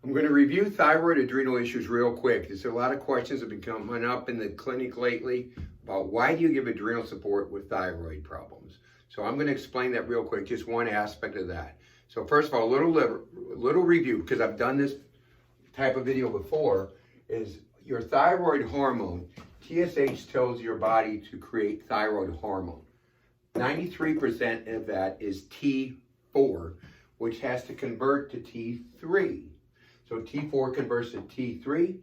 I'm going to review thyroid adrenal issues real quick. There's a lot of questions that have been coming up in the clinic lately about why do you give adrenal support with thyroid problems. So I'm going to explain that real quick, just one aspect of that. So first of all, a little review, because I've done this type of video before, is your thyroid hormone, TSH, tells your body to create thyroid hormone. 93% of that is T4, which has to convert to T3. So T4 converts to T3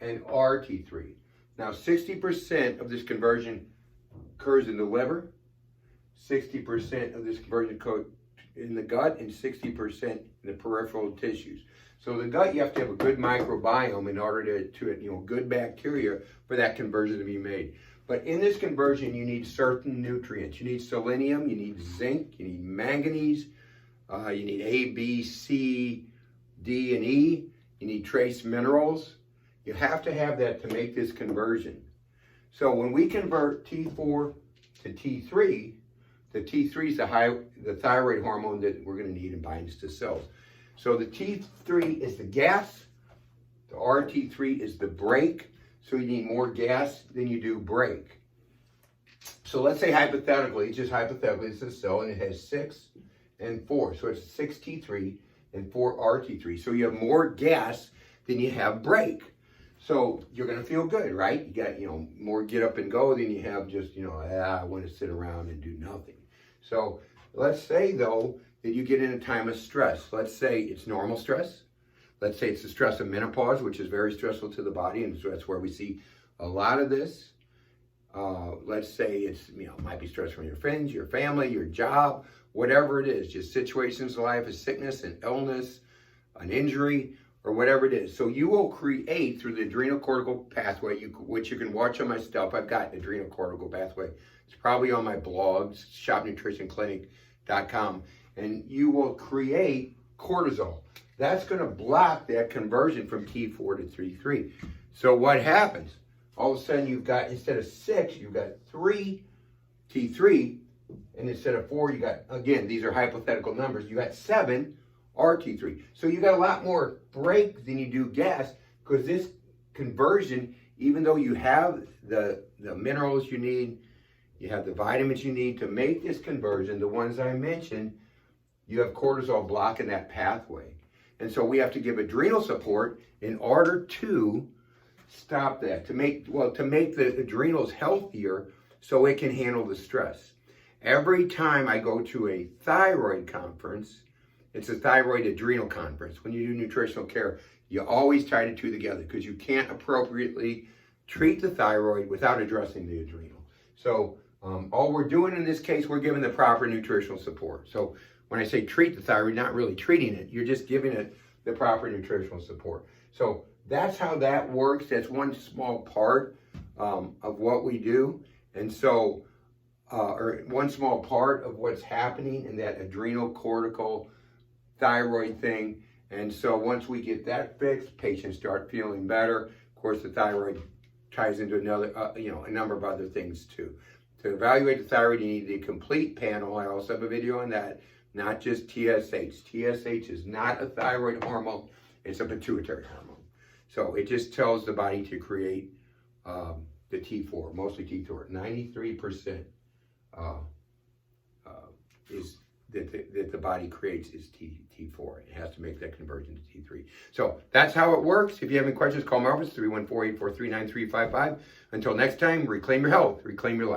and RT3. Now 60% of this conversion occurs in the liver, 60% of this conversion occurs in the gut, and 60% in the peripheral tissues. So the gut, you have to have a good microbiome in order to good bacteria for that conversion to be made. But in this conversion, you need certain nutrients. You need selenium, you need zinc, you need manganese, you need A, B, C, D, and E. You need trace minerals. You have to have that to make this conversion. So when we convert T4 to T3, the T3 is the thyroid hormone that we're going to need and binds to cells. So the T3 is the gas, the RT3 is the brake. So you need more gas than you do brake. So let's say hypothetically, just hypothetically, it's a cell and it has 6 and 4. So it's 6 T3 and 4 RT3. So you have more gas than you have brake. So you're going to feel good, right? You got, more get up and go than you have just, I want to sit around and do nothing. So let's say, though, that you get in a time of stress. Let's say it's normal stress. Let's say it's the stress of menopause, which is very stressful to the body, and so that's where we see a lot of this. Let's say it's, might be stress from your friends, your family, your job, whatever it is, just situations in life, a sickness, an illness, an injury, or whatever it is. So you will create through the adrenal cortical pathway, which you can watch on my stuff. I've got an adrenal cortical pathway. It's probably on my blogs, shopnutritionclinic.com, and you will create cortisol. That's going to block that conversion from T4 to T3. So what happens? All of a sudden you've got, instead of 6, you've got 3 T3, and instead of 4, you got, again, these are hypothetical numbers, you got 7 RT3. So you got a lot more brake than you do gas, because this conversion, even though you have the minerals you need, you have the vitamins you need to make this conversion, the ones I mentioned, you have cortisol blocking that pathway. And so we have to give adrenal support in order to stop that, to make the adrenals healthier so it can handle the stress. Every time I go to a thyroid conference, it's a thyroid adrenal conference. When you do nutritional care, you always tie the two together because you can't appropriately treat the thyroid without addressing the adrenal. So all we're doing in this case, we're giving the proper nutritional support. So when I say treat the thyroid, not really treating it, you're just giving it the proper nutritional support. So that's how that works. That's one small part of what we do. And so, or one small part of what's happening in that adrenal cortical thyroid thing. And so once we get that fixed, patients start feeling better. Of course, the thyroid ties into another, a number of other things too. To evaluate the thyroid, you need the complete panel. I also have a video on that. Not just TSH. TSH is not a thyroid hormone, it's a pituitary hormone. So it just tells the body to create the T4, mostly T4. 93% is that the body creates is T4. It has to make that conversion to T3. So that's how it works. If you have any questions, call my office, 314-843-9355. Until next time, reclaim your health, reclaim your life.